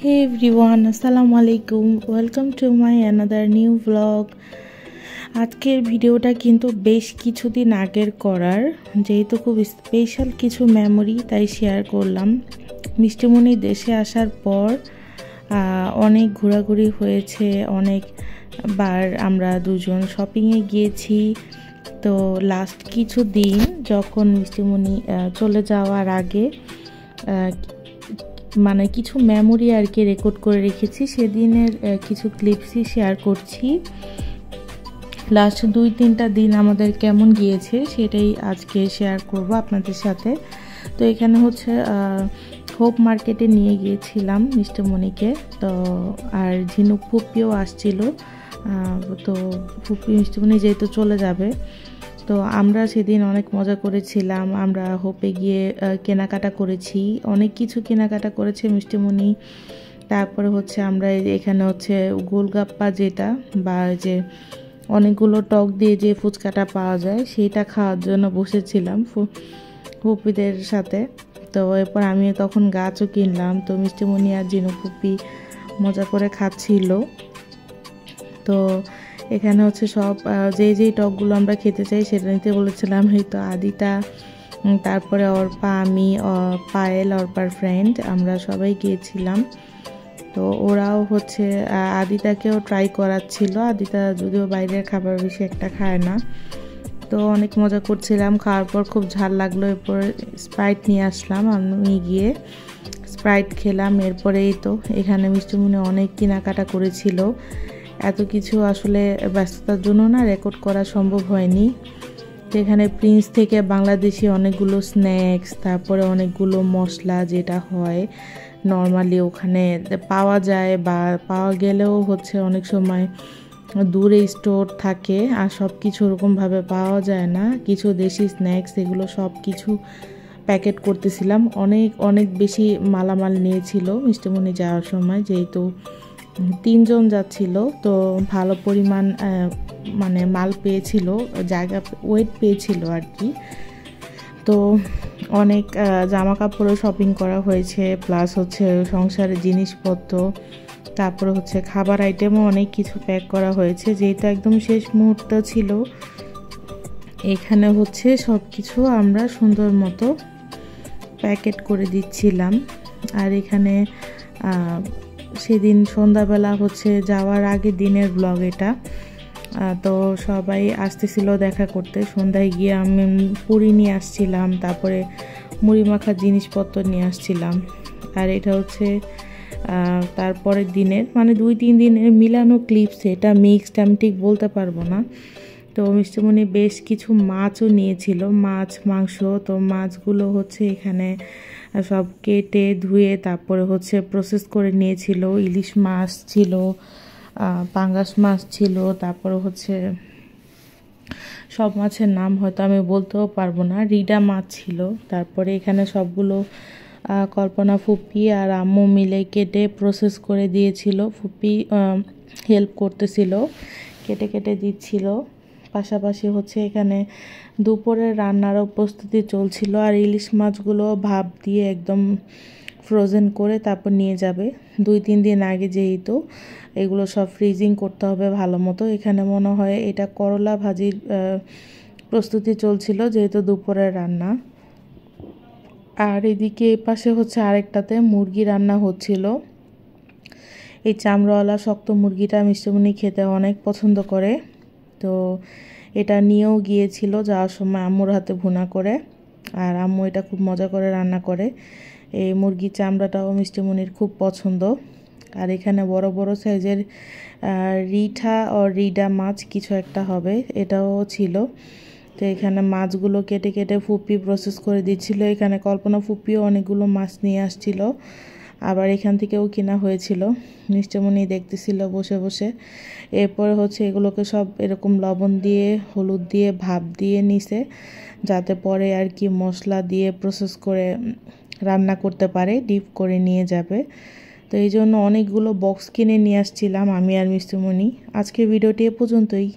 Hey everyone, আসসালামু আলাইকুম, welcome to my another new blog. আজকের ভিডিওটা কিন্তু বেশ কিছুদিন আগের করার, যেহেতু খুব স্পেশাল কিছু মেমোরি তাই শেয়ার করলাম। মিষ্টিমণি দেশে আসার পর অনেক ঘোরাঘুরি হয়েছে, অনেকবার আমরা দুজন শপিংয়ে গিয়েছি। তো লাস্ট কিছু দিন যখন মিষ্টিমণি চলে যাওয়ার আগে মানে কিছু মেমোরি আর কি রেকর্ড করে রেখেছি, সেদিনের কিছু ক্লিপসই শেয়ার করছি। লাস্ট 2-3টা দিন আমাদের কেমন গিয়েছে সেটাই আজকে শেয়ার করব আপনাদের সাথে। তো এখানে হচ্ছে হোপ মার্কেটে নিয়ে গিয়েছিলাম মিষ্টিমণিকে, তো আর ঝিনুক ফুপিও আসছিল। তো ফুপি মিষ্টিমণি যেহেতু চলে যাবে, তো আমরা সেদিন অনেক মজা করেছিলাম। আমরা হোপে গিয়ে কেনাকাটা করেছি, অনেক কিছু কেনাকাটা করেছে মিষ্টিমণি। তারপরে হচ্ছে আমরা এখানে হচ্ছে গোলগাপ্পা, যেটা বা যে অনেকগুলো টক দিয়ে যে ফুচকাটা পাওয়া যায়, সেইটা খাওয়ার জন্য বসেছিলাম ফুপিদের সাথে। তো এরপর আমি তখন গাছও কিনলাম। তো মিষ্টিমণি আর জিনু ফুপি মজা করে খাচ্ছিল। তো এখানে হচ্ছে সব যেই টকগুলো আমরা খেতে চাই সেটা নিতে বলেছিলাম। এই তো আদিতা, তারপরে অর্পা, আমি, পায়েল, অর্পার ফ্রেন্ড, আমরা সবাই গিয়েছিলাম। তো ওরাও হচ্ছে আদিতাকেও ট্রাই করাচ্ছিল। আদিতা যদিও বাইরের খাবার বেশি একটা খায় না। তো অনেক মজা করছিলাম, খাওয়ার পর খুব ঝাল লাগলো। এরপর স্প্রাইট নিয়ে আসলাম, আমি গিয়ে স্প্রাইট খেলাম। এরপরেই তো এখানে মিষ্টিমণি অনেক কেনাকাটা করেছিল। এত কিছু আসলে ব্যস্ততার জন্য না রেকর্ড করা সম্ভব হয়নি। তো এখানে প্রিন্স থেকে বাংলাদেশি অনেকগুলো স্ন্যাক্স, তারপরে অনেকগুলো মশলা যেটা হয় নর্মালি ওখানে পাওয়া যায়, বা পাওয়া গেলেও হচ্ছে অনেক সময় দূরে স্টোর থাকে আর সব কিছু ওরকমভাবে পাওয়া যায় না। কিছু দেশি স্ন্যাক্স, এগুলো সব কিছু প্যাকেট করতেছিলাম। অনেক বেশি মালামাল নিয়েছিল মিষ্টিমণি যাওয়ার সময়, যেহেতু 3জন যাচ্ছিল। তো ভালো পরিমাণ মানে মাল পেয়েছিল, জায়গা ওয়েট পেয়েছিল আর কি। তো অনেক জামা কাপড়ও শপিং করা হয়েছে, প্লাস হচ্ছে সংসারের জিনিসপত্র, তারপরে হচ্ছে খাবার আইটেমও অনেক কিছু প্যাক করা হয়েছে, যেহেতু একদম শেষ মুহূর্ত ছিল। এখানে হচ্ছে সব কিছু আমরা সুন্দর মতো প্যাকেট করে দিচ্ছিলাম। আর এখানে সেদিন সন্ধ্যাবেলা হচ্ছে যাওয়ার আগে দিনের ব্লগ এটা। তো সবাই আসতেছিল দেখা করতে। সন্ধ্যায় গিয়ে আমি পুরি নিয়ে আসছিলাম, তারপরে মুড়ি মাখার জিনিসপত্র নিয়ে আসছিলাম। আর এটা হচ্ছে তারপরের দিনের, মানে 2-3 দিনের মিলানো ক্লিপস, এটা মিক্সড আমি ঠিক বলতে পারবো না। তো মিষ্টিমণি বেশ কিছু মাছও নিয়েছিল, মাছ মাংস। তো মাছগুলো হচ্ছে এখানে সব কেটে ধুয়ে তারপরে হচ্ছে প্রসেস করে নিয়েছিল। ইলিশ মাছ ছিল, পাঙ্গাস মাছ ছিল, তারপরে হচ্ছে সব মাছের নাম হয়তো আমি বলতেও পারবো না, রিডা মাছ ছিল। তারপরে এখানে সবগুলো কল্পনা ফুপি আর আম্মু মিলে কেটে প্রসেস করে দিয়েছিল। ফুপি হেল্প করতেছিল, কেটে কেটে দিচ্ছিল। পাশাপাশি হচ্ছে এখানে দুপুরের রান্নারও প্রস্তুতি চলছিল। আর ইলিশ মাছগুলো ভাপ দিয়ে একদম ফ্রোজেন করে তারপর নিয়ে যাবে। 2-3 দিন আগে যেহেতু এগুলো সব ফ্রিজিং করতে হবে ভালো মতো। এখানে মনে হয় এটা করলা ভাজির প্রস্তুতি চলছিল, যেহেতু দুপুরের রান্না। আর এদিকে এই পাশে হচ্ছে আরেকটাতে মুরগি রান্না হচ্ছিল। এই চামড়াওয়ালা শক্ত মুরগিটা মিষ্টিমণি খেতে অনেক পছন্দ করে। তো এটা নিয়েও গিয়েছিল যাওয়ার সময় আম্মুর হাতে ভুনা করে। আর আম্মু এটা খুব মজা করে রান্না করে। এই মুরগির চামড়াটাও মিষ্টিমণির খুব পছন্দ। আর এখানে বড় বড় সাইজের রিঠা ও রিডা মাছ কিছু একটা হবে, এটাও ছিল। তো এখানে মাছগুলো কেটে কেটে ফুপি প্রসেস করে দিচ্ছিল। এখানে কল্পনা ফুপিও অনেকগুলো মাছ নিয়ে আসছিল, আবার এখান থেকেও কেনা হয়েছিল। মিষ্টিমণি দেখতেছিল বসে বসে। এরপরে হচ্ছে এগুলোকে সব এরকম লবণ দিয়ে হলুদ দিয়ে ভাপ দিয়ে নিছে, যাতে পরে আর কি মশলা দিয়ে প্রসেস করে রান্না করতে পারে, ডিপ করে নিয়ে যাবে। তো এই জন্য অনেকগুলো বক্স কিনে নিয়ে আসছিলাম আমি আর মিষ্টিমণি। আজকের ভিডিওটি এ পর্যন্তই।